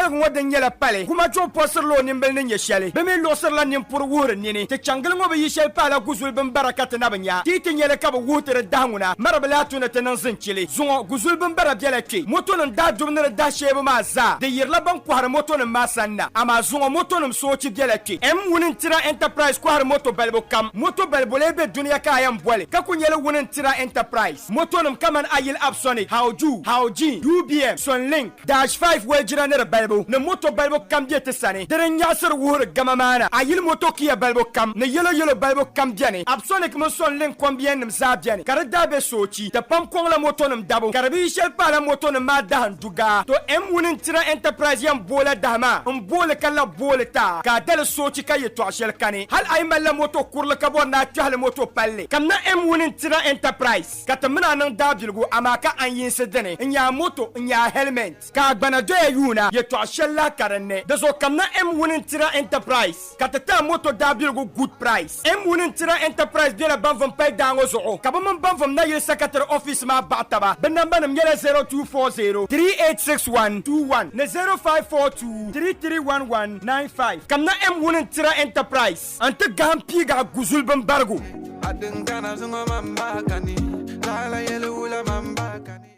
yel ngo den yela pale kuma jo posir lo nimbel nin yeshele be me lo sir la nim pour wur nini te changal ngo be yeshel pala guzul ben barakat na banya ti tin yele ka be wutere danguna marabla tuna tenan zinchili zongo guzul ben barabela ki moto nan da dumne da shebe ma za de yirla ban ko har moto nan masanna ama zongo moto nan so ci bela ki Wuni Ntira enterprise ko har moto balbo kam moto balbo lebe dunia ka ayam bole ka ko yele Wuni Ntira enterprise moto nam kaman ayil Absonic Hauji UBM Son Link Dash 5 wejira ne balbo ne moto balbo kam die te sane deren yasir wur gamamana ayil moto kiya balbo kam ne yelo balbo kam diane Absonic mo Son Link combien nam za diane kar dabe soci te pam ko la moto nam dabo karbi shel pa la moto nam ma dahan duga to Wuni Ntira enterprise yam bola dama bola kala bola ta ka dal soci kay to shel kane hal ay mala moto kurla ka bona tahal moto palle kamna Wuni Ntira enterprise katamna nan dabilgo amaka an yin sedene nya moto nya helmet ka gbana do yuna ye to shella karane da zo kamna Wuni Ntira enterprise katata moto dabilgo good price Wuni Ntira enterprise de la banvam pay dango zo ka bam banvam na ye secretary office ma bataba benambanam yele 0240 386121 ne 0542 331195 kamna Wuni Ntira enterprise ante gampi ga guzul ban bargo Adengana zungo mamba kani, la yele ula mamba kani.